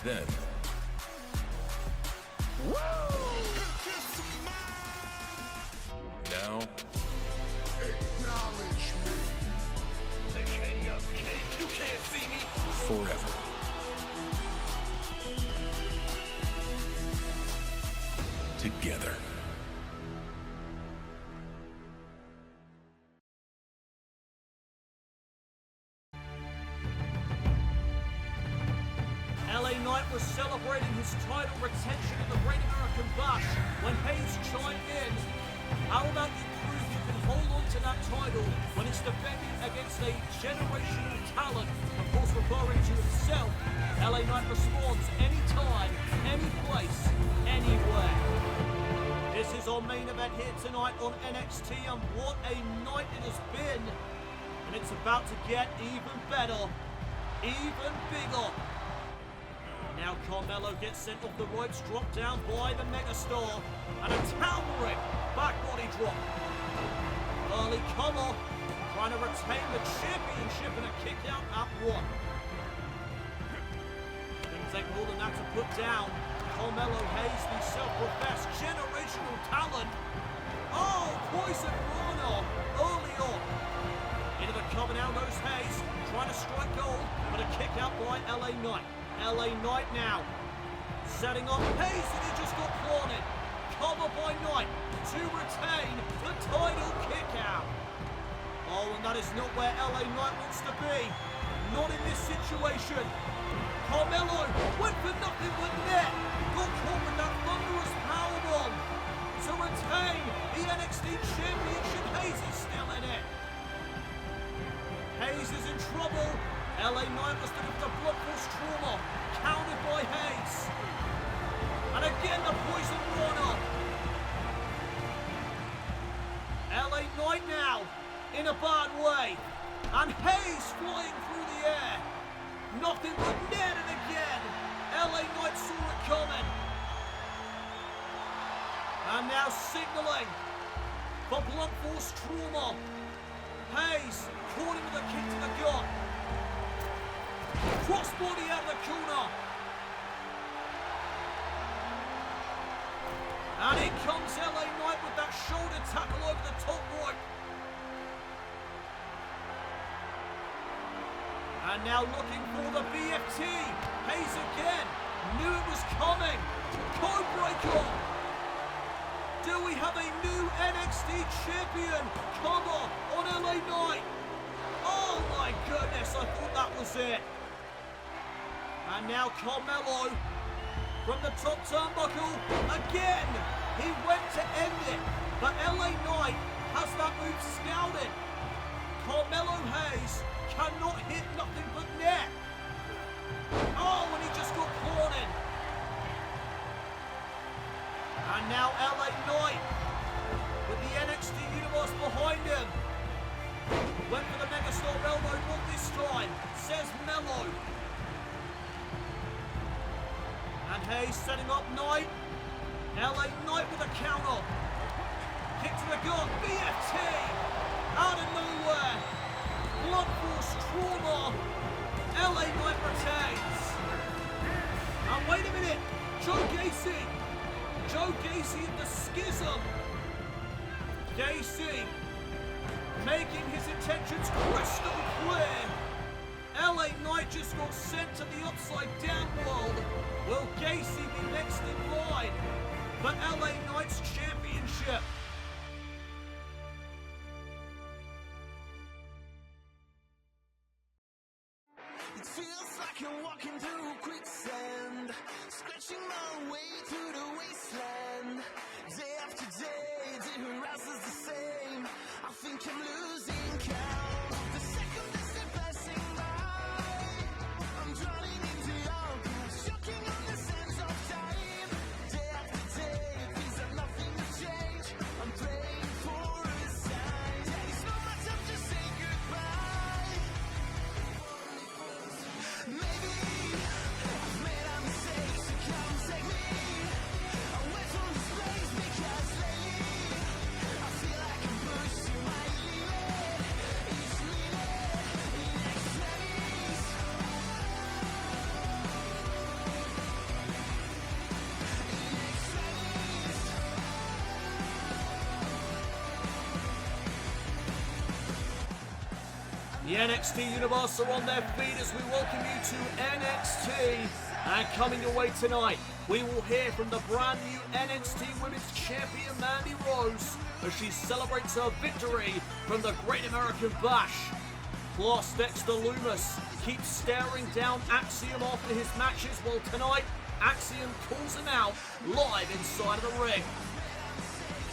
Then, now, Acknowledge me. The king of kings. You can't see me. forever. Together. LA Knight was celebrating his title retention in the Great American Bash when Hayes chimed in. How about you prove you can hold on to that title when it's defended against a generational talent? Of course, referring to himself, LA Knight responds anytime, any place, anywhere. This is our main event here tonight on NXT, and what a night it has been. And it's about to get even better, even bigger. Now Carmelo gets sent off the ropes, dropped down by the megastar, and a towering back body drop. Early comer, trying to retain the championship and a kick out at one. Didn't take more than that to put down Carmelo Hayes, the self-professed generational talent. Oh, poison runner early on. Into the cover now goes Hayes, trying to strike gold, but a kick out by LA Knight. LA Knight now, setting up Hayes, and he just got planted. Cover by Knight to retain the title kick out. Oh, and that is not where LA Knight wants to be. Not in this situation. Carmelo went for nothing but net. Got caught with that thunderous powerbomb to retain the NXT Championship. Hayes is still in it. Hayes is in trouble. LA Knight was looking for the blood force trauma, countered by Hayes. And again the poison runner. LA Knight now in a bad way. And Hayes flying through the air. Nothing but net, and again LA Knight saw it coming. And now signaling for blunt force trauma. Hayes caught him with a kick to the gut. Crossbody out of the corner. And in comes LA Knight with that shoulder tackle over the top rope. And now looking for the BFT. Hayes again. Knew it was coming. Code breaker. Do we have a new NXT champion? Cover on LA Knight. Oh my goodness, I thought that was it. And now Carmelo from the top turnbuckle again. He went to end it, but LA Knight has that move scouted. Carmelo Hayes cannot hit nothing but net. Oh, and he just got cornered. And now LA Knight with the NXT Universe behind him. Went for the megastar elbow, not this time, says Mello. And Hayes setting up Knight. LA Knight with a counter. Kick to the gut, BFT. Out of nowhere. Blunt force trauma. LA Knight retains. And wait a minute, Joe Gacy in the schism. Gacy making his intentions crystal clear. LA Knight just got sent to the upside down world. Will Gacy be next in line for LA Knight's championship? It feels like I'm walking through quicksand, scratching my way through the wasteland. Day after day, the horizon's the same. I think I'm losing count. The second is the passing by. I'm drowning into your boots, choking on the sands of time. Day after day, it feels like nothing will change. I'm praying for a sign. There is no more time to say goodbye. Maybe I've made a mistake, so come take me away from this place, because lately I feel like I'm pushed to my limit. The NXT Universe are on their feet as we welcome you to NXT. And coming your way tonight, we will hear from the brand new NXT Women's Champion Mandy Rose as she celebrates her victory from the Great American Bash. Plus, Dexter Lumis keeps staring down Axiom after his matches, while tonight, Axiom calls him out live inside of the ring.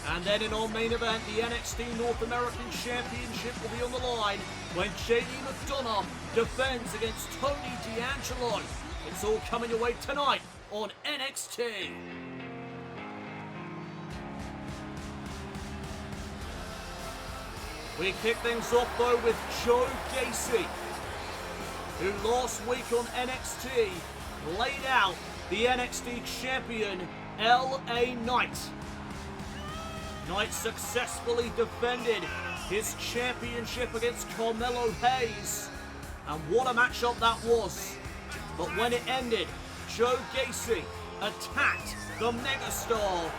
And then in our main event, the NXT North American Championship will be on the line when JD McDonagh defends against Tony D'Angelo. It's all coming your way tonight on NXT. We kick things off though with Joe Gacy, who last week on NXT laid out the NXT champion LA Knight. Knight successfully defended his championship against Carmelo Hayes, and what a matchup that was. But when it ended, Joe Gacy attacked the megastar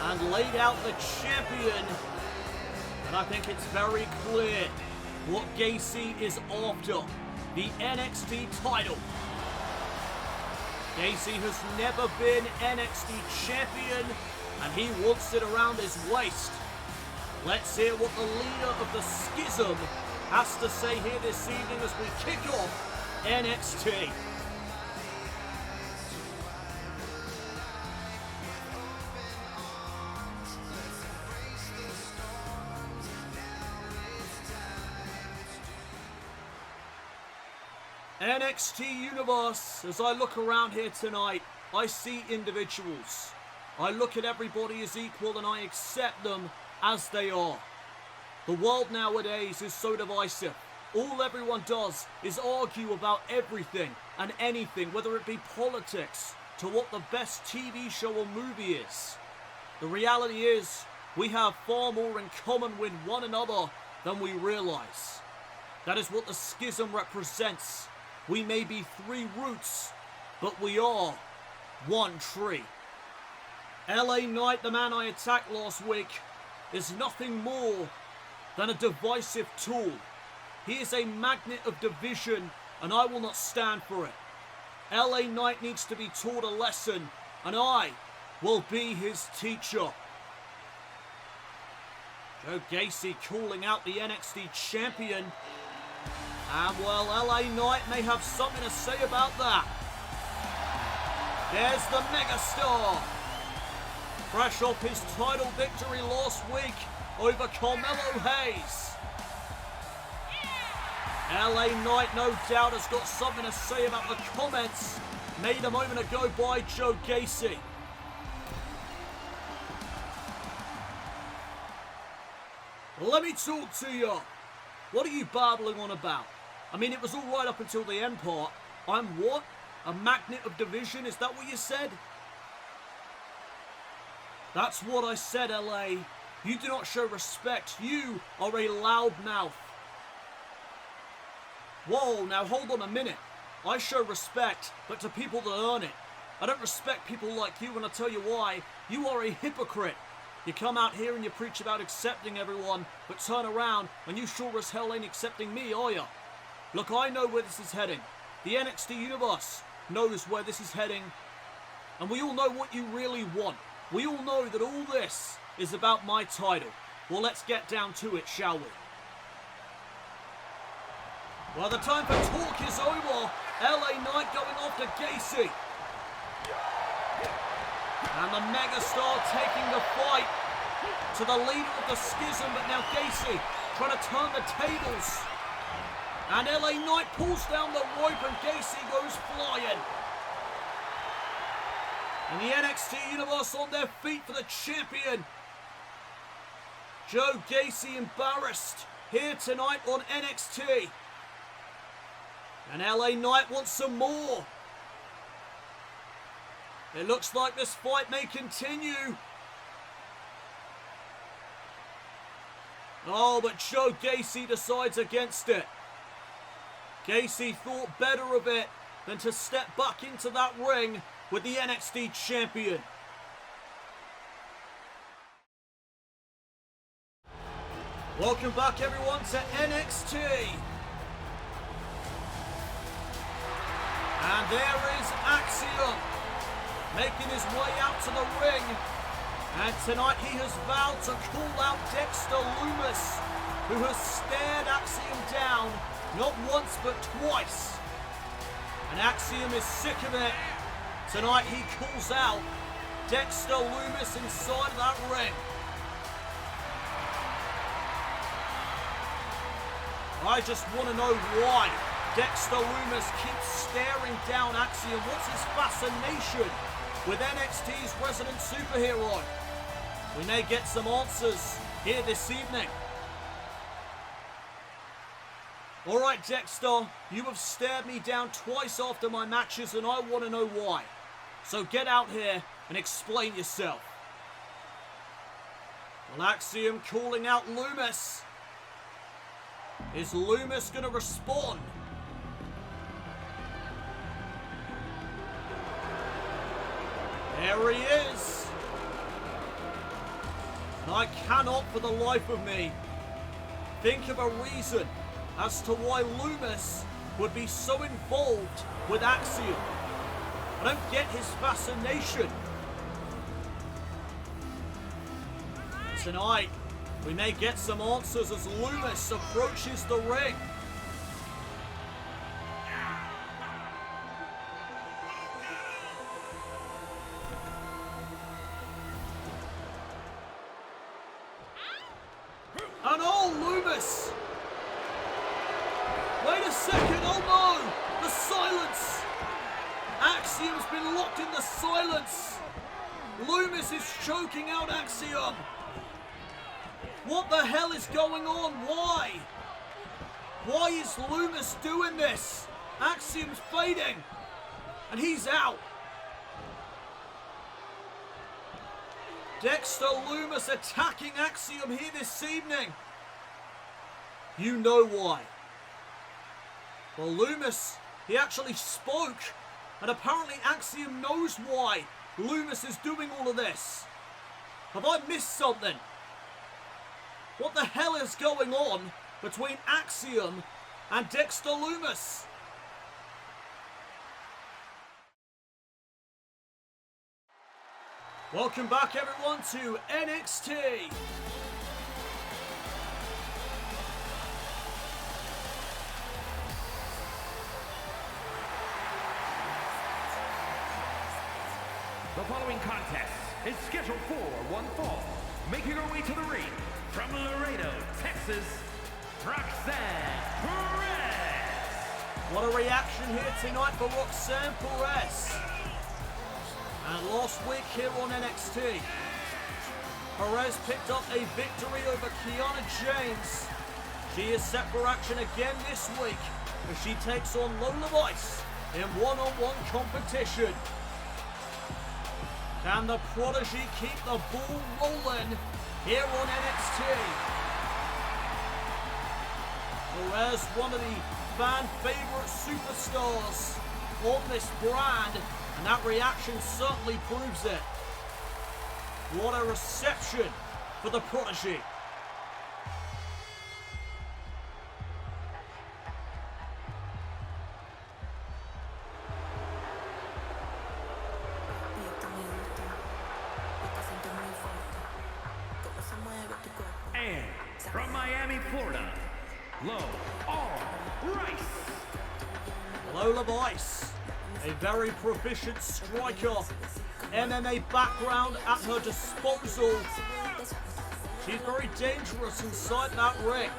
and laid out the champion. And I think it's very clear what Gacy is after: the NXT title. Gacy has never been NXT champion, and he wants it around his waist. Let's hear what the leader of the Schism has to say here this evening as we kick off NXT. NXT Universe, as I look around here tonight, I see individuals. I look at everybody as equal and I accept them as they are. The world nowadays is so divisive. All everyone does is argue about everything and anything, whether it be politics to what the best TV show or movie is. The reality is, we have far more in common with one another than we realize. That is what the Schism represents. We may be three roots, but we are one tree. LA Knight, the man I attacked last week, is nothing more than a divisive tool. He is a magnet of division, and I will not stand for it. LA Knight needs to be taught a lesson, and I will be his teacher. Joe Gacy calling out the NXT champion. And well, LA Knight may have something to say about that. There's the megastar. Fresh off his title victory last week over Carmelo Hayes. LA Knight no doubt has got something to say about the comments made a moment ago by Joe Gacy. Let me talk to you. What are you babbling on about? I mean, it was all right up until the end part. I'm what? A magnet of division? Is that what you said? That's what I said, LA. You do not show respect. You are a loudmouth. Whoa, now hold on a minute. I show respect, but to people that earn it. I don't respect people like you, and I'll tell you why. You are a hypocrite. You come out here and you preach about accepting everyone, but turn around and you sure as hell ain't accepting me, are ya? Look, I know where this is heading. The NXT Universe knows where this is heading. And we all know what you really want. We all know that all this is about my title. Well, let's get down to it, shall we? Well, the time for talk is over. LA Knight going after Gacy. And the megastar taking the fight to the leader of the Schism, but now Gacy trying to turn the tables. And LA Knight pulls down the rope and Gacy goes flying. And the NXT Universe on their feet for the champion. Joe Gacy embarrassed here tonight on NXT. And LA Knight wants some more. It looks like this fight may continue. Oh, but Joe Gacy decides against it. Gacy thought better of it than to step back into that ring with the NXT champion. Welcome back everyone to NXT. there is Axiom making his way out to the ring. And tonight he has vowed to call out Dexter Lumis, who has stared Axiom down not once but twice. And Axiom is sick of it. Tonight he calls out Dexter Lumis inside that ring. I just want to know why Dexter Lumis keeps staring down Axiom. What's his fascination with NXT's resident superhero? We may get some answers here this evening. Alright Dexter, you have stared me down twice after my matches and I want to know why. So get out here and explain yourself. Well, Axiom calling out Lumis. Is Lumis going to respond? There he is. And I cannot for the life of me think of a reason as to why Lumis would be so involved with Axiom. I don't get his fascination. Tonight, we may get some answers as Lumis approaches the ring. And oh, Lumis! Wait a second, oh no! The silence! Axiom's been locked in the silence! Lumis is choking out Axiom! What the hell is going on? Why? Why is Lumis doing this? Axiom's fading. And he's out. Dexter Lumis attacking Axiom here this evening. You know why. Well, Lumis, he actually spoke. And apparently Axiom knows why Lumis is doing all of this. Have I missed something? What the hell is going on between Axiom and Dexter Lumis? Welcome back everyone to NXT. The following contest is scheduled for one fall. Making her way to the ring from Laredo, Texas, Roxanne Perez. What a reaction here tonight for Roxanne Perez. And last week here on NXT, Perez picked up a victory over Kiana James. She is set for action again this week as she takes on Lola Vice in one-on-one competition. Can the Prodigy keep the ball rolling here on NXT? Perez, one of the fan favorite superstars on this brand, and that reaction certainly proves it. What a reception for the Prodigy. And from Miami, Florida, Lola Vice. Lola Vice, a very proficient striker, MMA background at her disposal. She's very dangerous inside that ring.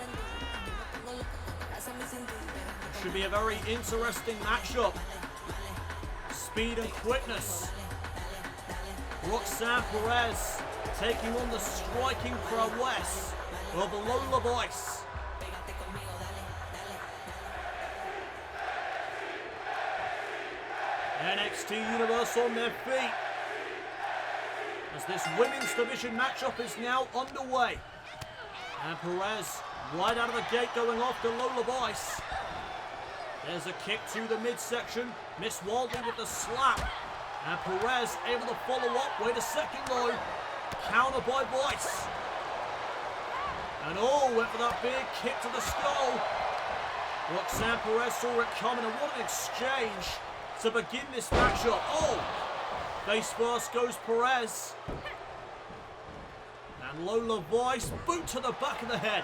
Should be a very interesting matchup. Speed and quickness. Roxanne Perez taking on the striking prowess of Lola Vice. NXT Universe on their feet as this women's division matchup is now underway. And Perez right out of the gate going after Lola Vice. There's a kick to the midsection, missed wildly with the slap. And Perez able to follow up. Wait a second though. Counter by Vice. And oh, went for that big kick to the skull. Roxanne Perez saw it coming, and what an exchange to begin this matchup. Oh! Face first goes Perez. And Lola Vice, boot to the back of the head.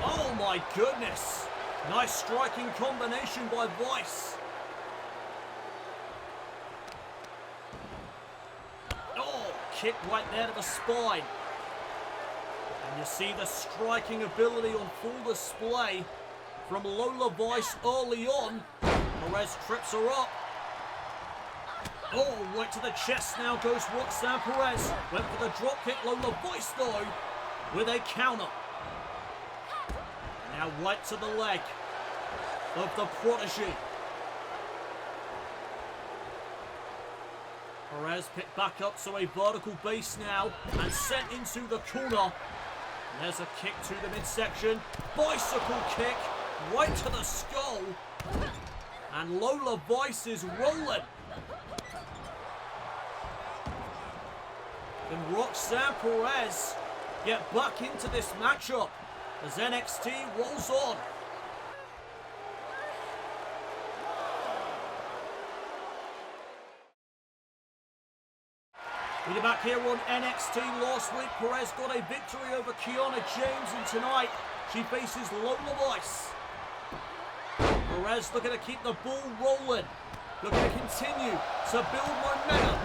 Oh my goodness. Nice striking combination by Vice. Oh, kick right there to the spine. And you see the striking ability on full display from Lola Vice early on. Perez trips her up. Oh, right to the chest now goes Roxanne Perez. Went for the drop kick. Lola Vice though with a counter. Now right to the leg of the prodigy. Perez picked back up to a vertical base now and sent into the corner. And there's a kick to the midsection. Bicycle kick right to the skull. And Lola Vice is rolling. Can Roxanne Perez get back into this matchup as NXT rolls on? We're back here on NXT. Last week, Perez got a victory over Kiana James, and tonight she faces Lola Vice. Perez looking to keep the ball rolling, looking to continue to build momentum.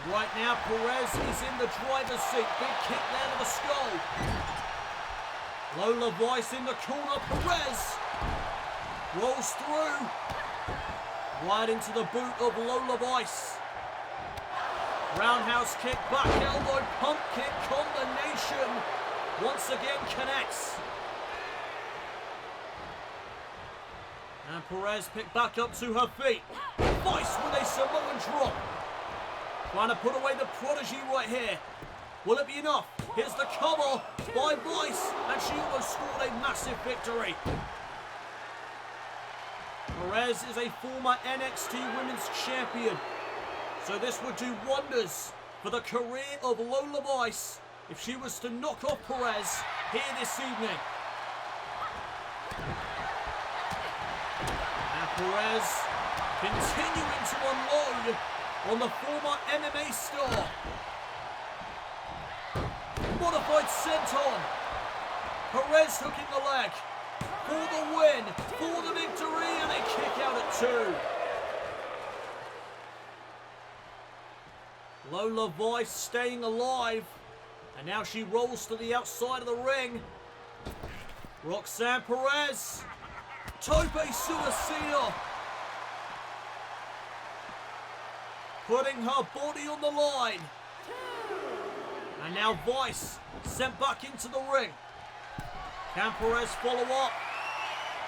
Right now, Perez is in the driver's seat. Big kick there to the skull. Lola Vice in the corner. Perez rolls through. Right into the boot of Lola Vice. Roundhouse kick, back elbow, pump kick combination. Once again connects. And Perez picked back up to her feet. Vice with a Samoan drop. Trying to put away the prodigy right here. Will it be enough? Here's the cover by Vice, and she almost scored a massive victory. Perez is a former NXT Women's Champion, so this would do wonders for the career of Lola Vice if she was to knock off Perez here this evening. And Perez continuing to unload on the former MMA star. Modified senton. Perez hooking the leg for the win, for the victory, and a kick out at 2. Lola Vice staying alive, and now she rolls to the outside of the ring. Roxanne Perez, Tope Suicida, putting her body on the line. And now Vice sent back into the ring. Can Perez follow up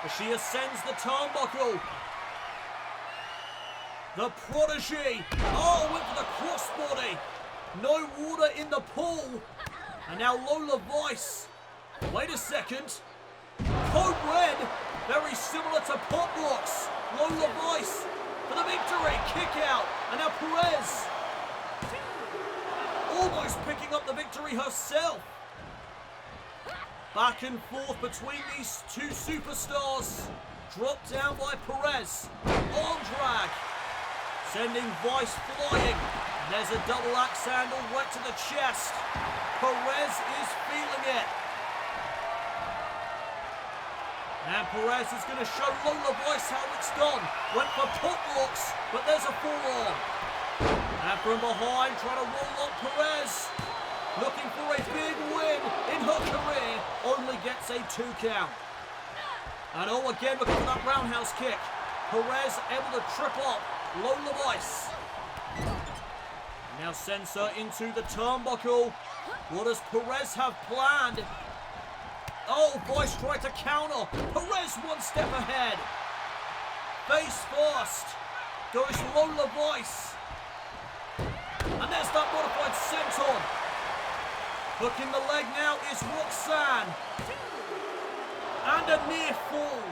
as she ascends the turnbuckle? The prodigy. Oh, went for the crossbody. No water in the pool. And now Lola Vice. Wait a second. Code Red. Very similar to Pop Rocks. Lola Vice for the victory. Kick out. And now Perez almost picking up the victory herself. Back and forth between these two superstars. Dropped down by Perez. Arm drag. Sending Vice flying. And there's a double axe handle right to the chest. Perez is feeling it. And Perez is going to show Lola Vice how it's done. Went for pop rocks, but there's a forearm. And from behind, trying to roll up Perez. Looking for a big win in her career. Only gets a 2 count. And oh, again, looking for that roundhouse kick. Perez able to trip up Lola Vice. Now sends her into the turnbuckle. What does Perez have planned? Oh, Vice tried to counter. Perez one step ahead. Face first goes Lola Vice. And there's that modified senton. Hooking the leg now is Roxanne. And a near fall.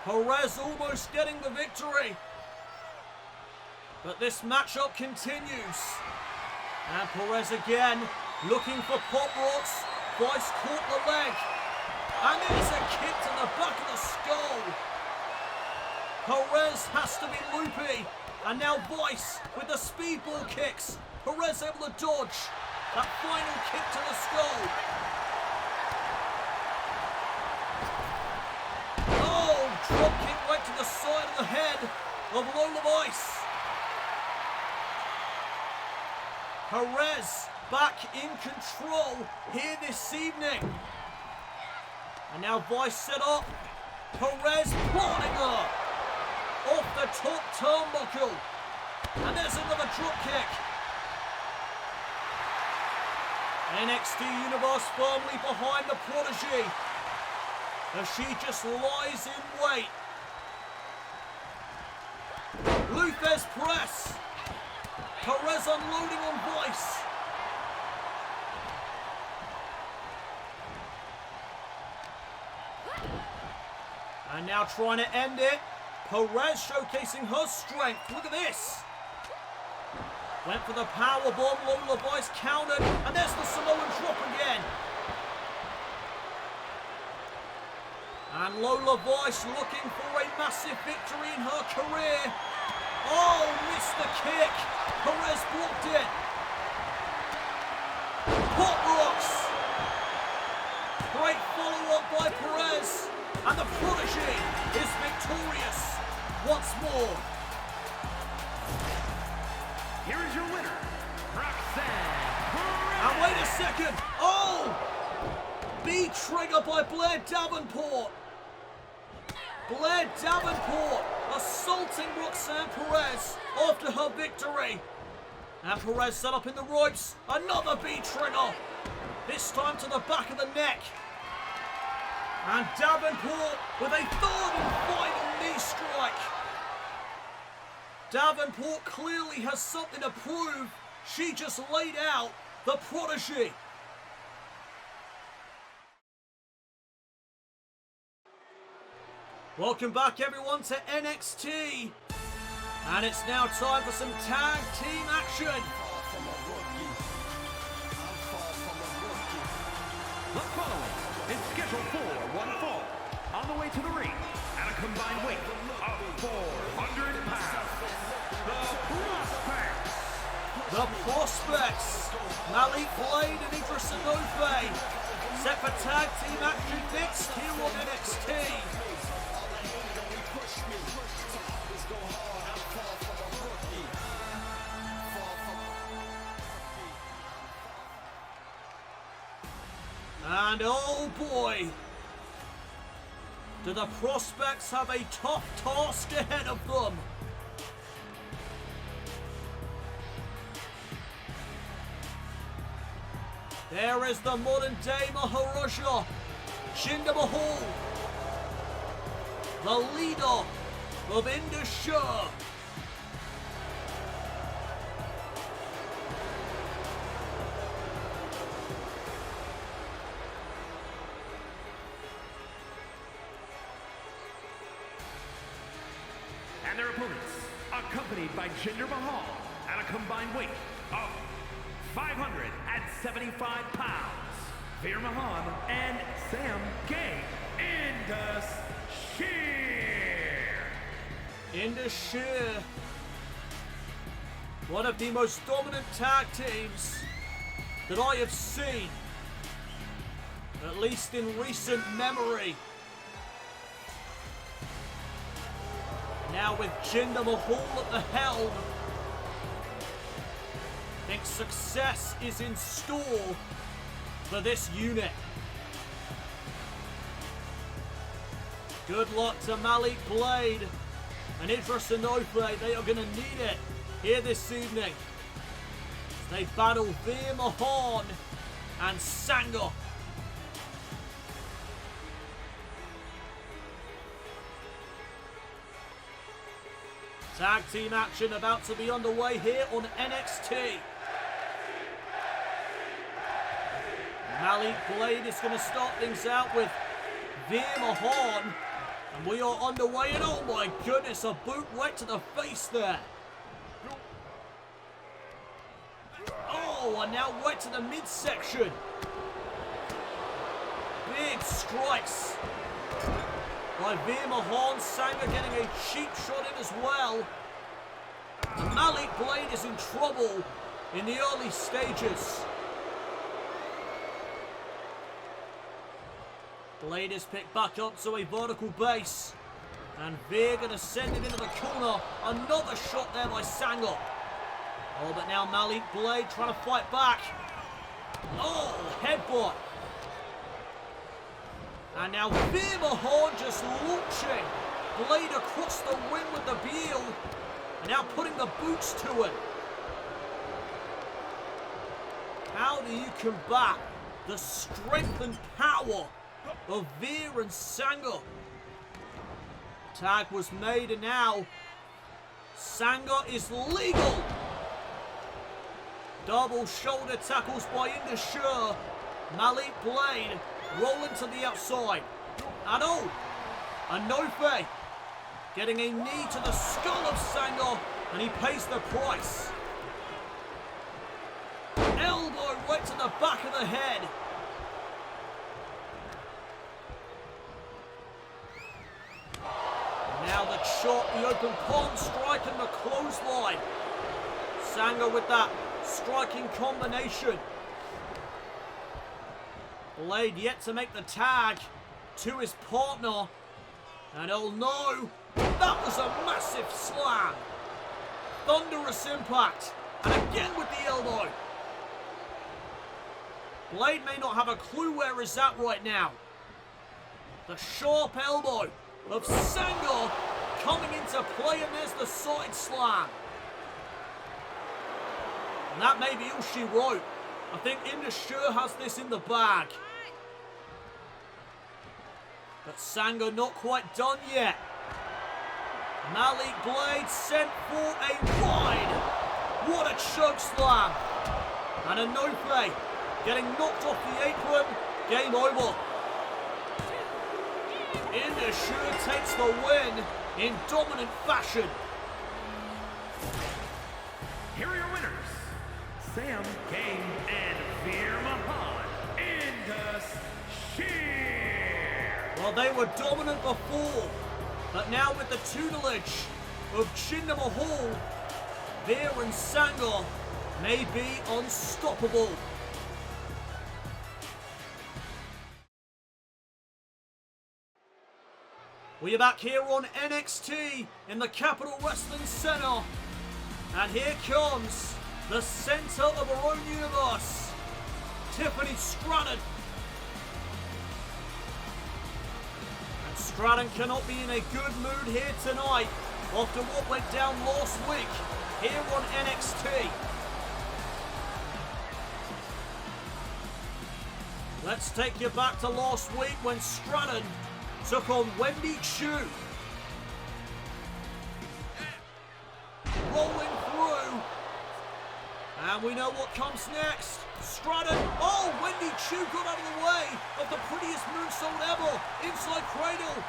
Perez almost getting the victory. But this matchup continues. And Perez again looking for pop rocks. Vice caught the leg. And there's a kick to the back of the skull. Perez has to be loopy. And now Vice with the speedball kicks. Perez able to dodge that final kick to the skull. Oh, drop kick right to the side of the head of Lola Vice. Perez back in control here this evening. And now Vice set up. Perez planting her off the top turnbuckle. And there's another drop kick. NXT Universe firmly behind the Prodigy as she just lies in wait. Luthez press. Perez unloading on Vice. And now trying to end it. Perez showcasing her strength. Look at this. Went for the powerbomb. Lola Vice countered. And there's the Samoan drop again. And Lola Vice looking for a massive victory in her career. Oh, missed the kick. Perez blocked it. Pop rocks. Great follow-up by Perez. And the Prodigy is victorious once more. Here is your winner, Roxanne Perez. And wait a second. Oh! B-trigger by Blair Davenport. Blair Davenport assaulting Roxanne Perez after her victory. And Perez set up in the ropes. Another B-trigger. This time to the back of the neck. And Davenport with a third and final knee strike. Davenport clearly has something to prove. She just laid out the Prodigy. Welcome back everyone to NXT. And it's now time for some tag team action. The following is scheduled for one fall. On the way to the ring at a combined weight of 400 pounds. The Prospects. Malik Blade and Idris Inoue set for tag team action next here on NXT. And oh boy, do the Prospects have a tough task ahead of them. There is the modern day Maharaja, Jinder Mahal, the leader of Indus. And their opponents, accompanied by Jinder Mahal at a combined weight of 575 pounds, Veer Mahan and Sam Gay. Indus, one of the most dominant tag teams that I have seen, at least in recent memory. Now with Jinder Mahal at the helm, I think success is in store for this unit. Good luck to Malik Blade and Idris Inoue. They are going to need it here this evening as they battle Veer Mahan and Sangha. Tag team action about to be underway here on NXT. Malik Blade is going to start things out with Veer Mahan. And we are underway, and oh my goodness, a boot right to the face there. Oh, and now right to the midsection. big strikes by Veer Mahan. Sangha getting a cheap shot in as well. Malik Blade is in trouble in the early stages. Blade is picked back up to a vertical base. And Veer going to send it into the corner. Another shot there by Sangha. Oh, but now Malik Blade trying to fight back. Oh, headbutt. And now Veer Mahan just launching Blade across the ring with the heel. And now putting the boots to it. How do you combat the strength and power of Veer and Sangha? Tag was made and now Sangha is legal. Double shoulder tackles by Indus. Malik Blade rolling to the outside. And oh, Anofe getting a knee to the skull of Sangha, and he pays the price. Elbow right to the back of the head. Now the chop, the open palm strike and the clothesline. Sangha with that striking combination. Blade yet to make the tag to his partner. And oh no, that was a massive slam. Thunderous impact. And again with the elbow. Blade may not have a clue where he's at right now. The sharp elbow of Sangha coming into play, and there's the side slam. And that may be all she wrote. I think Indus has this in the bag. But Sangha not quite done yet. Malik Blade sent for a wide. What a choke slam. And Anofe getting knocked off the apron. Game over. Indus takes the win in dominant fashion. Here are your winners, Sam King and Veer Mahan. Indus. Well, they were dominant before, but now with the tutelage of Jinder Mahal, Veer and Sangha may be unstoppable. We are back here on NXT in the Capital Wrestling Center. And here comes the center of our own universe, Tiffany Stratton. And Stratton cannot be in a good mood here tonight after what went down last week here on NXT. Let's take you back to last week when Stratton took on Wendy Chu. Rolling through. And we know what comes next. Stratton. Oh, Wendy Chu got out of the way of the prettiest moonsault ever. Inside cradle.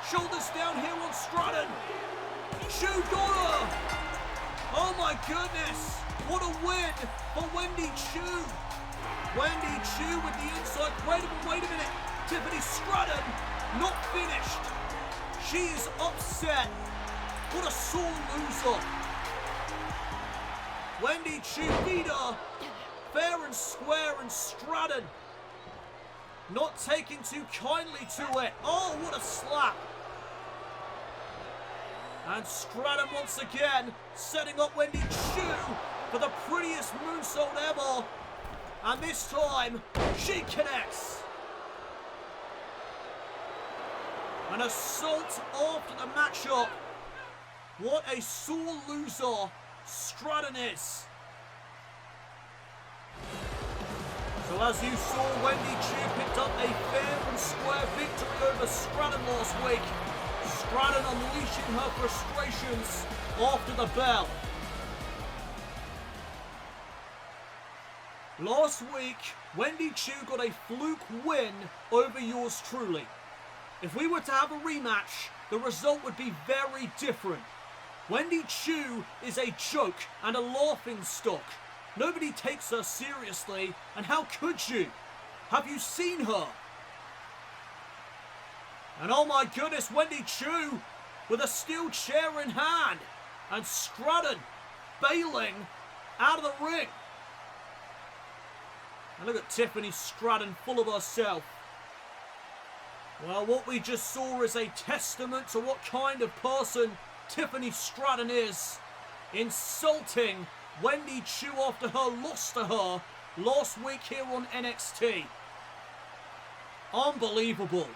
Shoulders down here on Stratton. Chu got her. Oh my goodness. What a win for Wendy Chu. Wendy Chu with the inside cradle. But wait a minute. Tiffany Stratton not finished. She is upset. What a sore loser. Wendy Chu beat her fair and square, and Stratton not taking too kindly to it. Oh, what a slap. And Stratton once again setting up Wendy Chu for the prettiest moonsault ever. And this time, she connects. An assault after the matchup. What a sore loser Stratton is. So as you saw, Wendy Chu picked up a fair and square victory over Stratton last week. Stratton unleashing her frustrations after the bell. Last week, Wendy Chu got a fluke win over yours truly. If we were to have a rematch, the result would be very different. Wendy Chu is a joke and a laughing stock. Nobody takes her seriously, and how could you? Have you seen her? And oh my goodness, Wendy Chu with a steel chair in hand. And Stratton bailing out of the ring. And look at Tiffany Stratton, full of herself. Well, what we just saw is a testament to what kind of person Tiffany Stratton is. Insulting Wendy Chu after her loss to her last week here on NXT. Unbelievable.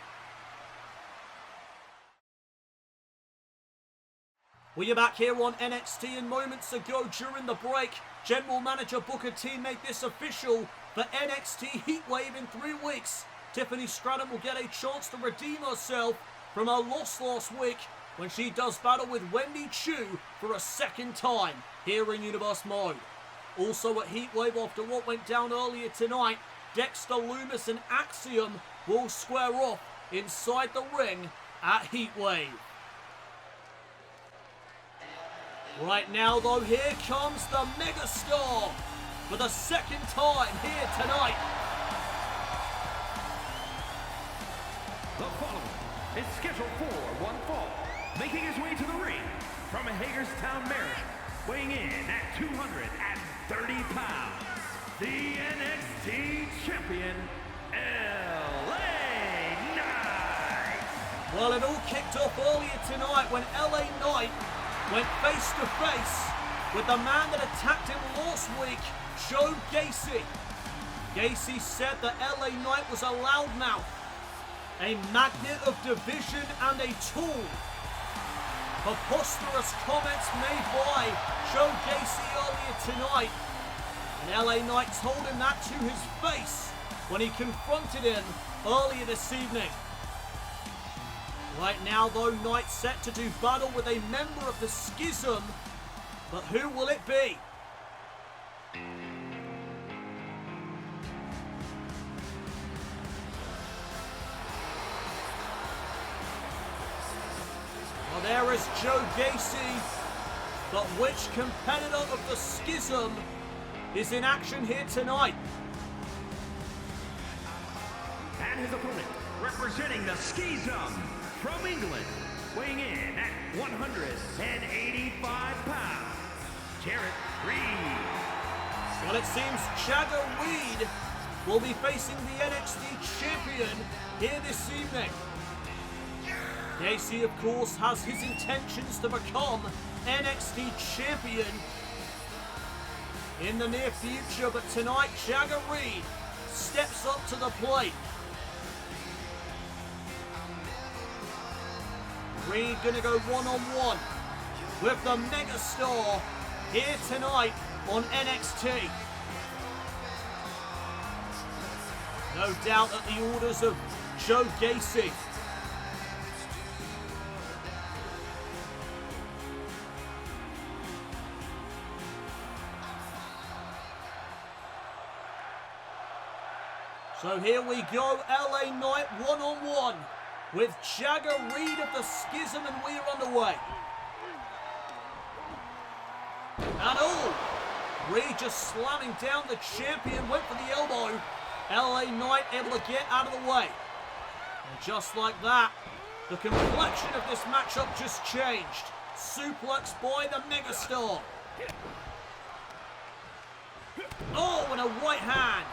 We are back here on NXT, and moments ago during the break, General Manager Booker T made this official for NXT Heatwave in 3 weeks. Tiffany Stratton will get a chance to redeem herself from her loss last week when she does battle with Wendy Chu for a second time here in Universe Mode. Also at Heatwave, after what went down earlier tonight, Dexter Lumis and Axiom will square off inside the ring at Heatwave. Right now though, here comes the megastar for the second time here tonight. The following is scheduled for one fall, making his way to the ring from Hagerstown, Maryland, weighing in at 230 pounds, the NXT Champion, LA Knight. Well, it all kicked off earlier tonight when LA Knight went face to face with the man that attacked him last week, Joe Gacy. Gacy said that LA Knight was a loudmouth, a magnet of division and a tool. Preposterous comments made by Joe Gacy earlier tonight, and LA Knight told him that to his face when he confronted him earlier this evening. Right now though, Knight set to do battle with a member of the Schism, but who will it be? Well, there is Joe Gacy, but which competitor of the Schism is in action here tonight? And his opponent, representing the Schism from England, weighing in at 185 pounds, Jarrett Reed. Well, it seems Jagger Reed will be facing the NXT Champion here this evening. Gacy, of course, has his intentions to become NXT Champion in the near future, but tonight Jagger Reed steps up to the plate. Reed gonna go one-on-one with the megastar here tonight on NXT. No doubt at the orders of Joe Gacy. So here we go, LA Knight one-on-one with Jagger Reed of the Schism, and we are underway. And oh, Reed just slamming down the champion, went for the elbow. LA Knight able to get out of the way. And just like that, the complexion of this matchup just changed. Suplex by the megastar. Oh, and a right hand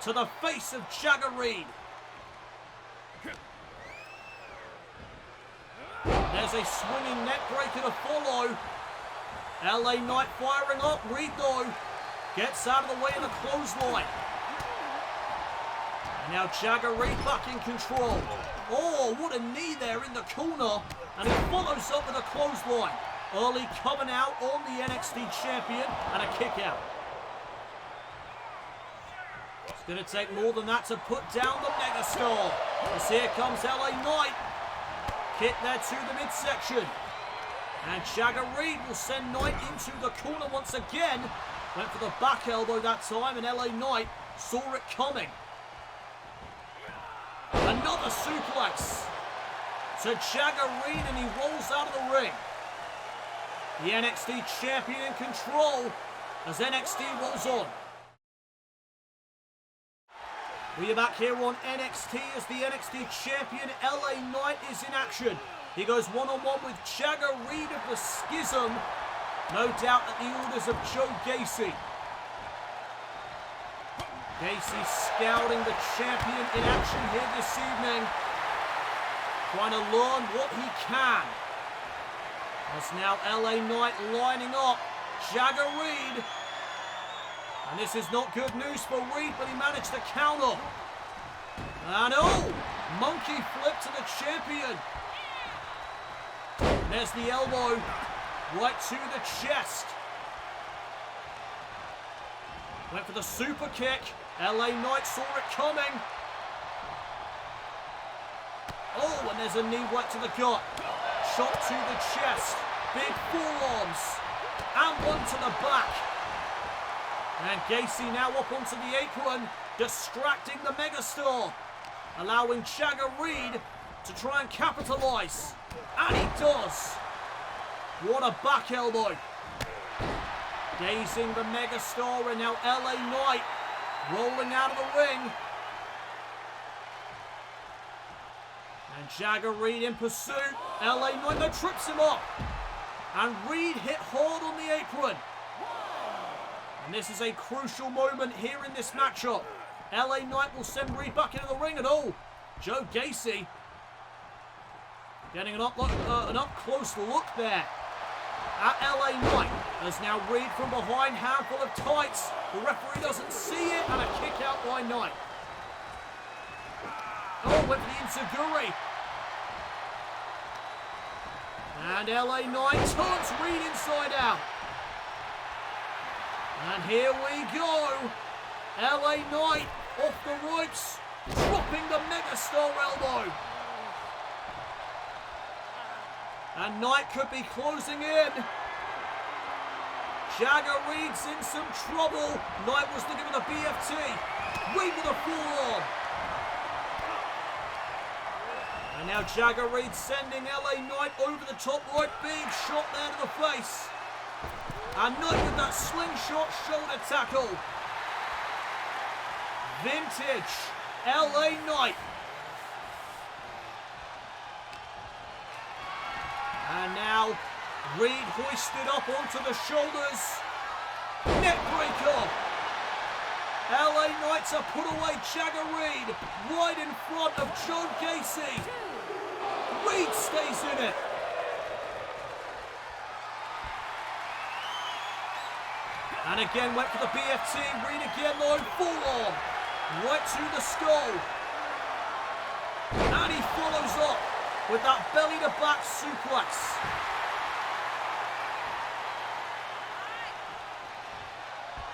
to the face of Jagger Reed. There's a swinging neck breaker to follow. LA Knight firing up. Reed, though, gets out of the way of the clothesline. And now Jagger Reed back in control. Oh, what a knee there in the corner. And he follows up with a clothesline. Early coming out on the NXT Champion and a kick out. It's going to take more than that to put down the megastar. As here comes LA Knight. Kick there to the midsection. And Jagger Reed will send Knight into the corner once again. Went for the back elbow that time, and LA Knight saw it coming. Another suplex to Jagger Reed, and he rolls out of the ring. The NXT Champion in control as NXT rolls on. We are back here on NXT as the NXT champion LA Knight is in action. He goes one-on-one with Jagger Reed of the Schism. No doubt at the orders of Joe Gacy. Gacy scouting the champion in action here this evening. Trying to learn what he can. As now LA Knight lining up Jagger Reed. And this is not good news for Reed, but he managed to counter. And oh, monkey flip to the champion. There's the elbow, right to the chest. Went for the super kick. LA Knight saw it coming. Oh, and there's a knee right to the gut. Shot to the chest. Big forearms. And one to the back. And Gacy now up onto the apron, distracting the megastar, allowing Jagger Reed to try and capitalise. And he does. What a back elbow. Dazing the megastar, and now LA Knight rolling out of the ring. And Jagger Reed in pursuit. LA Knight though trips him up. And Reed hit hard on the apron. And this is a crucial moment here in this matchup. LA Knight will send Reed back into the ring, and oh, Joe Gacy getting an up-close look there at LA Knight. As now Reed from behind, handful of tights. The referee doesn't see it, and a kick out by Knight. Oh, went for the enziguri. And LA Knight turns Reed inside out. And here we go. LA Knight off the ropes, dropping the megastar elbow. And Knight could be closing in. Jagger Reed's in some trouble. Knight was looking for the BFT. Reed with a forearm. And now Jagger Reed sending LA Knight over the top right. Big shot there to the face. And Knight with that slingshot shoulder tackle. Vintage LA Knight. And now Reed hoisted up onto the shoulders. Neckbreaker. LA Knight to put away Jagger Reed right in front of Joe Gacy. Reed stays in it. And again went for the BFT. Reed again though, forearm. Right to the skull. And he follows up with that belly to back suplex.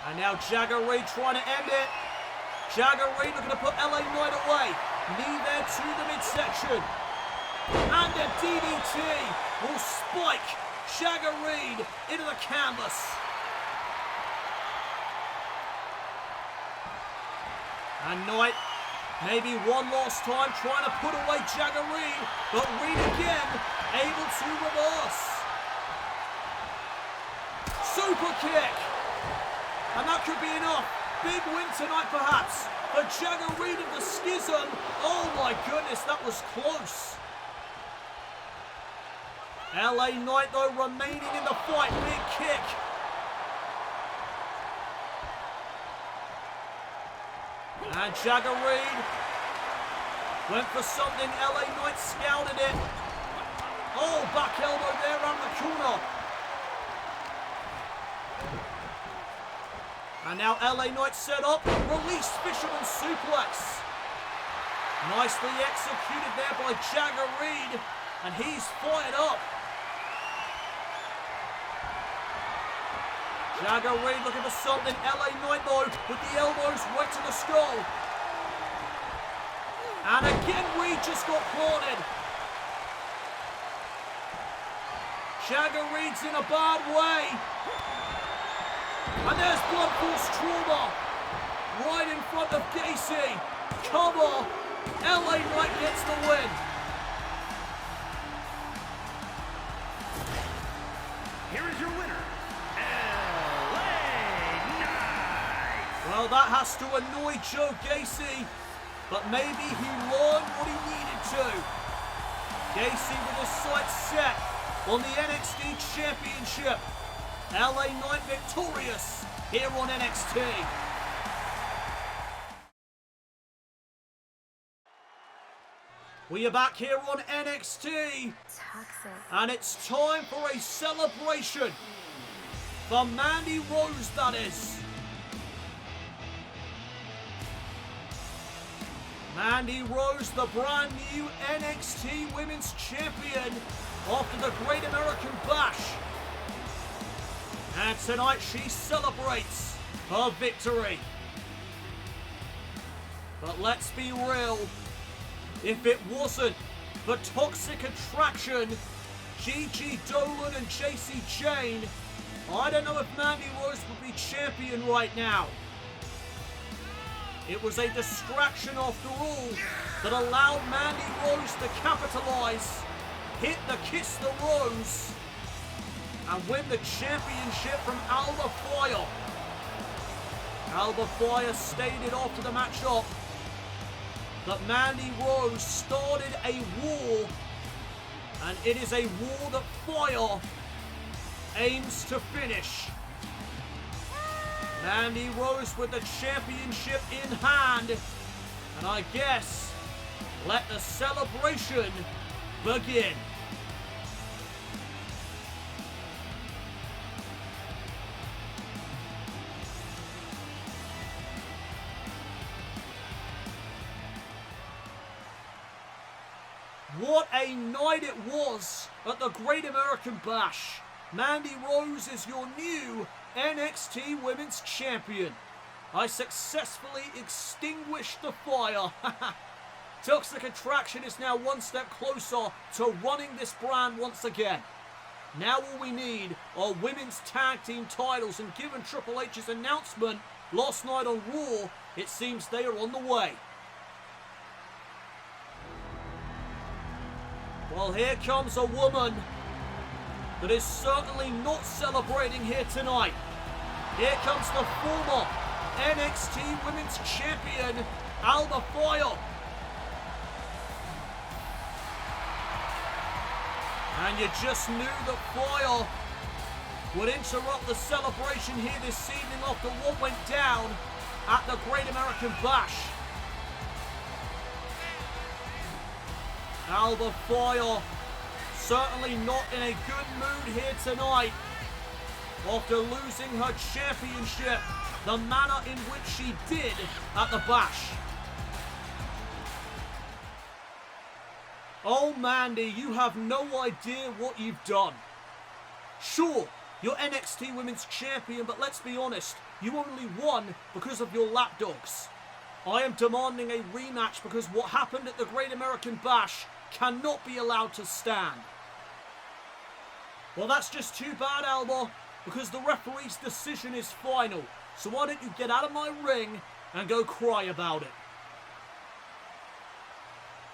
And now Jagger Reed trying to end it. Jagger Reed looking to put LA Knight away. Knee there to the midsection. And a DDT will spike Jagger Reed into the canvas. And Knight, maybe one last time, trying to put away Jagger Reed, but Reed again, able to reverse. Super kick. And that could be enough. Big win tonight, perhaps, for Jagger Reed of the Schism. Oh my goodness, that was close. LA Knight, though, remaining in the fight. Big kick. And Jagger Reed went for something. LA Knight scouted it. Oh, back elbow there around the corner. And now LA Knight set up. Release Fisherman suplex. Nicely executed there by Jagger Reed. And he's fired up. Jagger Reed looking for something. LA Knight though with the elbows right to the skull. And again Reed just got planted. Jagger Reed's in a bad way. And there's blunt force trauma right in front of Gacy. Cover. LA Knight gets the win. Here is your winner, LA Knight. Well, that has to annoy Joe Gacy, but maybe he learned what he needed to. Gacy with his sights set on the NXT Championship. LA Knight victorious here on NXT. We are back here on NXT. Toxic. And it's time for a celebration. For Mandy Rose, that is. Mandy Rose, the brand new NXT Women's Champion after the Great American Bash. And tonight she celebrates her victory. But let's be real. If it wasn't for Toxic Attraction, Gigi Dolan and JC Jane, I don't know if Mandy Rose would be champion right now. It was a distraction after all that allowed Mandy Rose to capitalize, hit the Kiss the Rose, and win the championship from Alba Fire. Alba Fire stated after the matchup that Mandy Rose started a war, and it is a war that Fire aims to finish. Mandy Rose with the championship in hand, and I guess let the celebration begin. What a night it was at the Great American Bash. Mandy Rose is your new NXT Women's Champion. I successfully extinguished the fire. Toxic Attraction is now one step closer to running this brand once again. Now all we need are women's tag team titles, and given Triple H's announcement last night on Raw, it seems they are on the way. Well, here comes a woman that is certainly not celebrating here tonight. Here comes the former NXT Women's Champion, Alba Fire. And you just knew that Fire would interrupt the celebration here this evening after what went down at the Great American Bash. Alba Fire certainly not in a good mood here tonight after losing her championship the manner in which she did at the Bash. Oh Mandy, you have no idea what you've done. Sure, you're NXT Women's Champion, but let's be honest, you only won because of your lapdogs. I am demanding a rematch because what happened at the Great American Bash cannot be allowed to stand. Well, that's just too bad, Alba, because the referee's decision is final. So why don't you get out of my ring and go cry about it?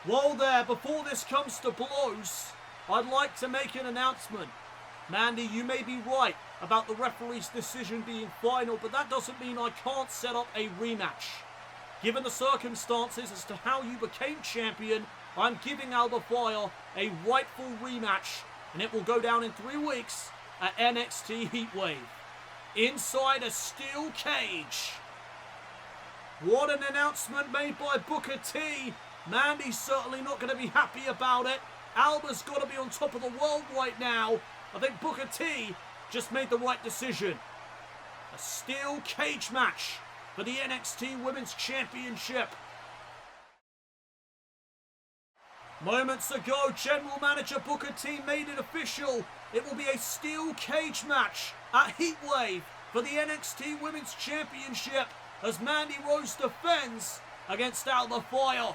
Whoa there, before this comes to blows, I'd like to make an announcement. Mandy, you may be right about the referee's decision being final, but that doesn't mean I can't set up a rematch. Given the circumstances as to how you became champion, I'm giving Alba Fire a rightful rematch, and it will go down in 3 weeks at NXT Heatwave, inside a steel cage. What an announcement made by Booker T. Mandy's certainly not going to be happy about it. Alba's got to be on top of the world right now. I think Booker T just made the right decision. A steel cage match for the NXT Women's Championship. Moments ago, General Manager Booker T made it official. It will be a steel cage match at Heatwave for the NXT Women's Championship as Mandy Rose defends against Alba Fire.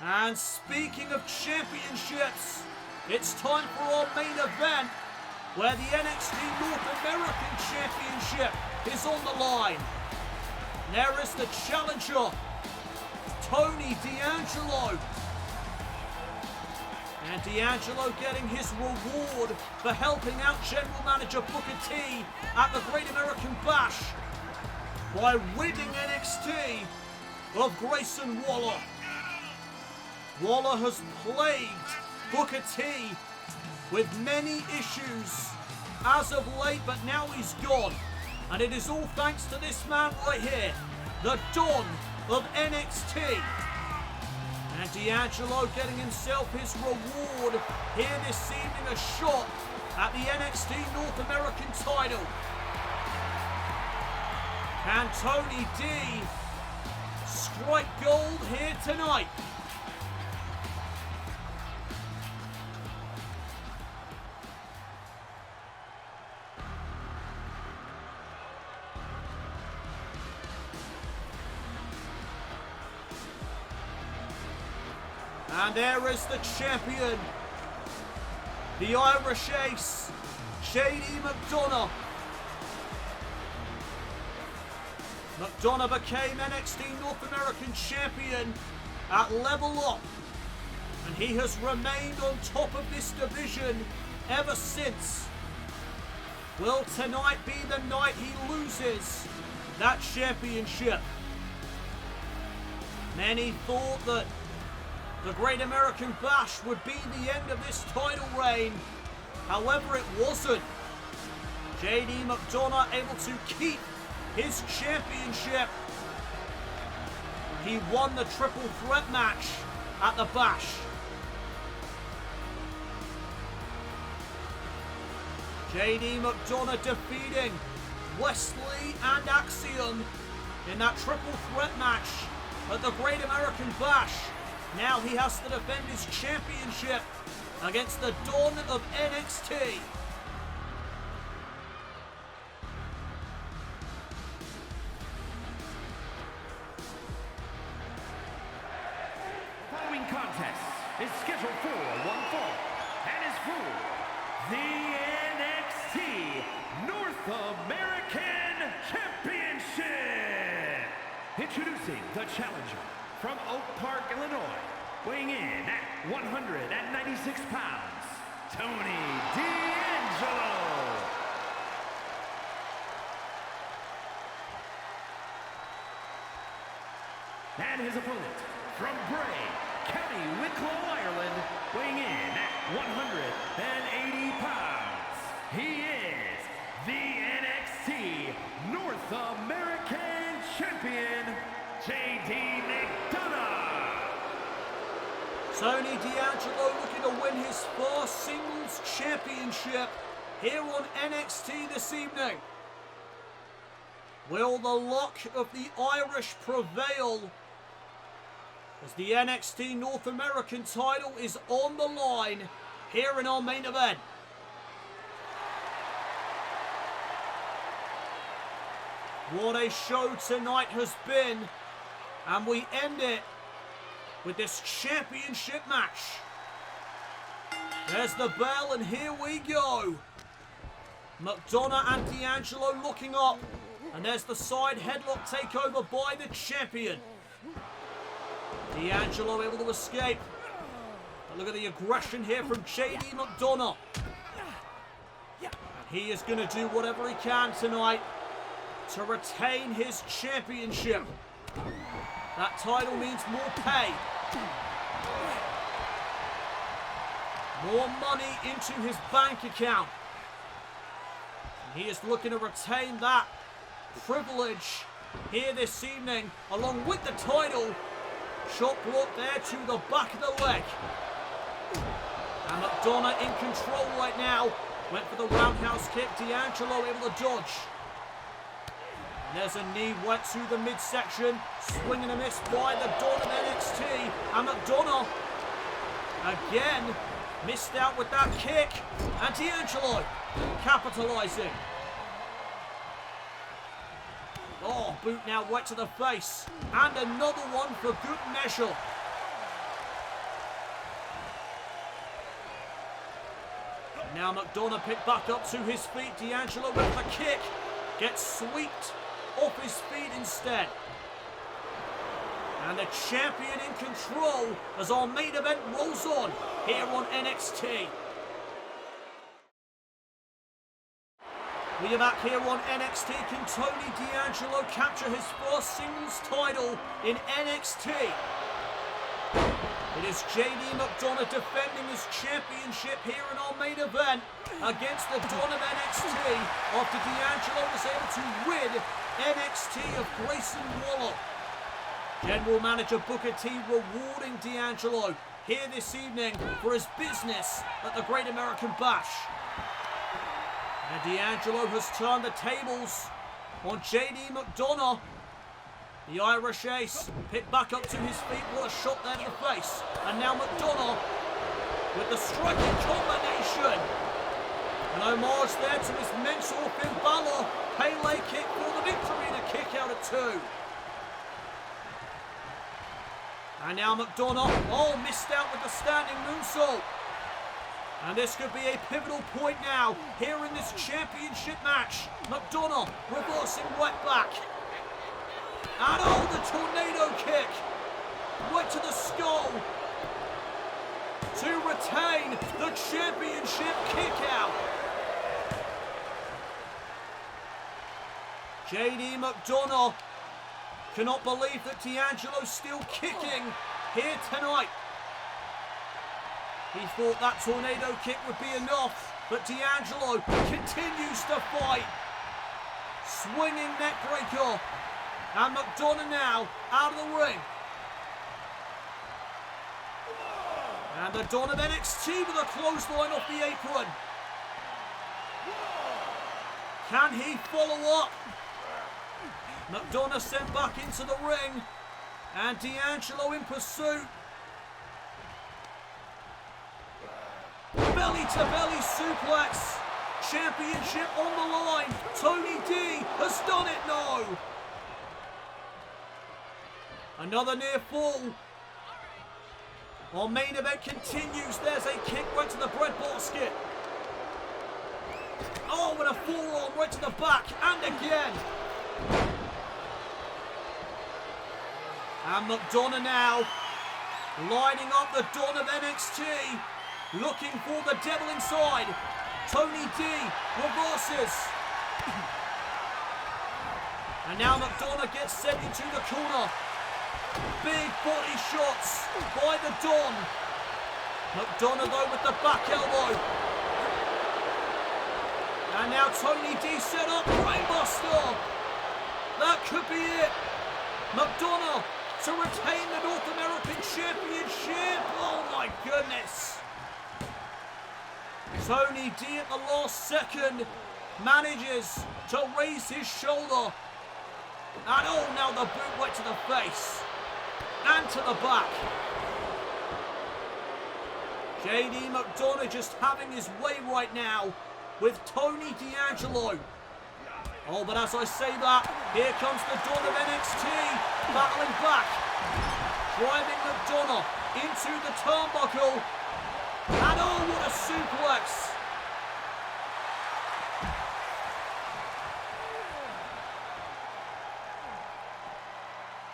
And speaking of championships, it's time for our main event where the NXT North American Championship is on the line. There is the challenger, Tony D'Angelo. And D'Angelo getting his reward for helping out General Manager Booker T at the Great American Bash by ridding NXT of Grayson Waller. Waller has plagued Booker T with many issues as of late, but now he's gone. And it is all thanks to this man right here, the Don of NXT. And D'Angelo getting himself his reward here this evening, a shot at the NXT North American title. Can Tony D strike gold here tonight? And there is the champion, the Irish Ace, JD McDonagh. McDonagh became NXT North American Champion at Level Up, and he has remained on top of this division ever since. Will tonight be the night he loses that championship? Many thought that the Great American Bash would be the end of this title reign. However, it wasn't. JD McDonagh able to keep his championship. He won the triple threat match at the Bash. JD McDonagh defeating Wesley and Axiom in that triple threat match at the Great American Bash. Now he has to defend his championship against the Don of NXT. Following contest is scheduled for one fall and is for the NXT North American Championship. Introducing the challenger from Oak Park, Illinois, weighing in at 196 pounds, Tony D'Angelo. And his opponent from Bray, County Wicklow, Ireland, weighing in at 180 pounds. He is the NXT North American Champion, JD McDonagh. Tony D'Angelo looking to win his first singles championship here on NXT this evening. Will the luck of the Irish prevail as the NXT North American title is on the line here in our main event? What a show tonight has been, and we end it with this championship match. There's the bell, and here we go. McDonagh and D'Angelo looking up, and there's the side headlock takeover by the champion. D'Angelo able to escape. But look at the aggression here from JD McDonagh. And he is going to do whatever he can tonight to retain his championship. That title means more pay. More money into his bank account. And he is looking to retain that privilege here this evening, along with the title. Shot block there to the back of the leg. And McDonagh in control right now. Went for the roundhouse kick. D'Angelo able to dodge. And there's a knee went to the midsection. Swing and a miss by the Don of NXT. And McDonagh again missed out with that kick. And D'Angelo capitalizing. Oh, boot now right to the face. And another one for good measure. Now McDonagh picked back up to his feet. D'Angelo with the kick. Gets swept off his feet instead. And the champion in control as our main event rolls on here on NXT. We are back here on NXT. Can Tony D'Angelo capture his first singles title in NXT? It is JD McDonagh defending his championship here in our main event against the Dawn of NXT after D'Angelo was able to rid NXT of Grayson Waller. General Manager Booker T rewarding D'Angelo here this evening for his business at the Great American Bash. And D'Angelo has turned the tables on JD McDonagh. The Irish Ace picked back up to his feet. What a shot there to the face. And now McDonagh with the striking combination. An homage there to his mentor Finn Balor. Pele kick for the victory and a kick out at 2. And now McDonagh, missed out with the standing moonsault. And this could be a pivotal point now, here in this championship match. McDonagh reversing right back. And the tornado kick. Right to the skull. To retain the championship kick out. JD McDonagh cannot believe that D'Angelo's still kicking here tonight. He thought that tornado kick would be enough, but D'Angelo continues to fight. Swinging neckbreaker. And McDonagh now out of the ring. And the Dawn of NXT with a clothesline off the apron. Can he follow up? McDonagh sent back into the ring. And D'Angelo in pursuit. Belly-to-belly suplex. Championship on the line. Tony D has done it now. Another near fall. Our main event continues. There's a kick right to the breadbasket. Oh, with a forearm right to the back. And again. And McDonagh now lining up the Dawn of NXT. Looking for the devil inside. Tony D reverses. And now McDonagh gets sent into the corner. Big body shots by the Dawn. McDonagh though with the back elbow. And now Tony D set up. Brainbuster. That could be it. McDonagh to retain the North American Championship. Oh my goodness. Tony D at the last second manages to raise his shoulder. And now the boot right to the face. And to the back. JD McDonagh just having his way right now with Tony D'Angelo. Oh, but as I say that, here comes the Dawn of NXT battling back. Driving McDonagh into the turnbuckle. And what a suplex.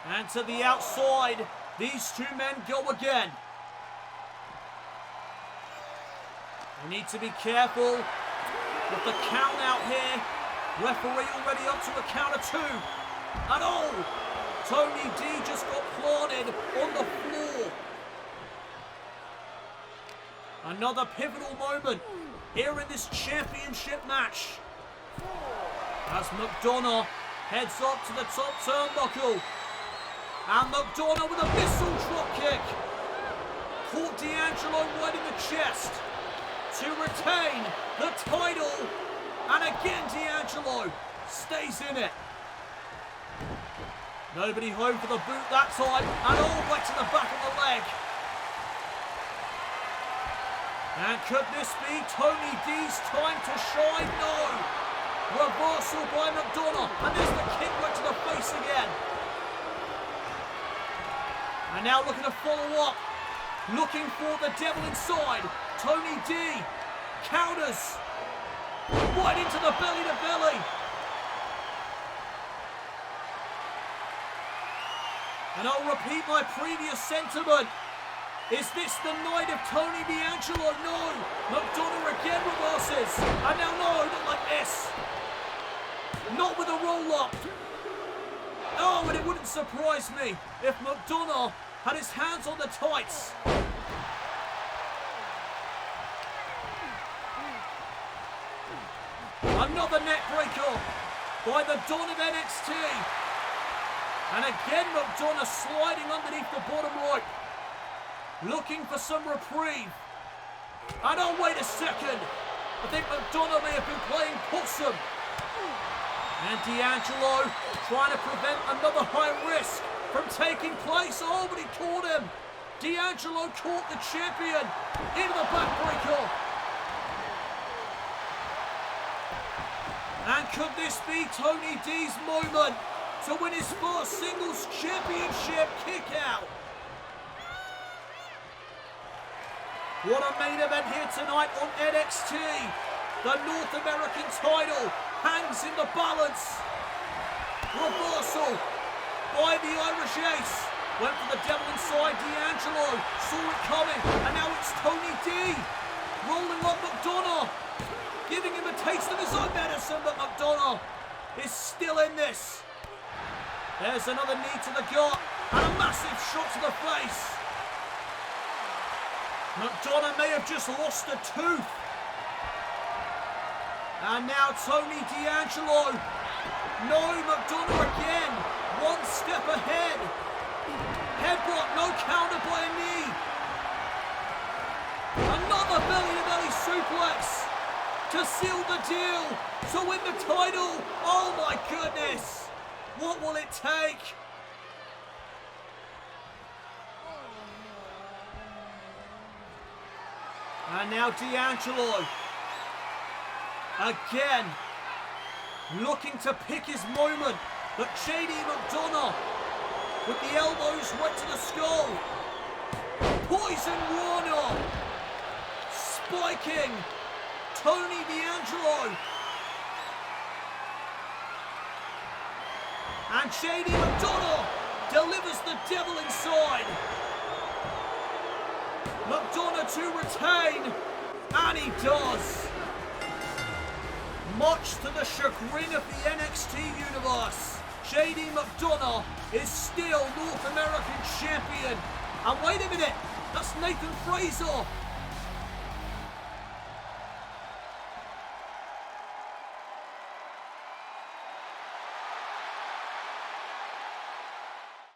And to the outside, these two men go again. We need to be careful with the count out here. Referee already up to a count of 2. And Tony D just got planted on the floor. Another pivotal moment here in this championship match. As McDonagh heads up to the top turnbuckle. And McDonagh with a missile drop kick. Caught D'Angelo right in the chest to retain the title. And again D'Angelo stays in it. Nobody home for the boot that time. And right to the back of the leg. And could this be Tony D's time to shine? No. Reversal by McDonagh. And there's the kick right to the face again. And now looking to follow up. Looking for the devil inside. Tony D counters. Right into the belly to belly. And I'll repeat my previous sentiment. Is this the night of Tony D'Angelo? No. McDonagh again reverses. And now no, not like this. Not with a roll-up. Oh, and it wouldn't surprise me if McDonagh had his hands on the tights. Another neck breaker by the Don of NXT. And again McDonagh sliding underneath the bottom rope. Looking for some reprieve. And oh, wait a second. I think McDonagh may have been playing possum. And D'Angelo trying to prevent another high risk from taking place. Oh, but he caught him. D'Angelo caught the champion into the backbreaker. And could this be Tony D's moment to win his first singles championship kick out? What a main event here tonight on NXT. The North American title hangs in the balance. Reversal by the Irish Ace. Went for the devil inside. D'Angelo saw it coming. And now it's Tony D. Rolling up McDonagh. Giving him a taste of his own medicine. But McDonagh is still in this. There's another knee to the gut. And a massive shot to the face. McDonagh may have just lost a tooth. And now Tony D'Angelo. No, McDonagh again. One step ahead. Headbutt, no counter by a knee. Another belly-to-belly suplex to seal the deal, to win the title. Oh my goodness. What will it take? And now D'Angelo, again, looking to pick his moment, but JD McDonagh, with the elbows right to the skull, Poison Rana, spiking Tony D'Angelo, and JD McDonagh delivers the devil inside. McDonagh to retain, and he does. Much to the chagrin of the NXT universe, JD McDonagh is still North American champion. And wait a minute, that's Nathan Fraser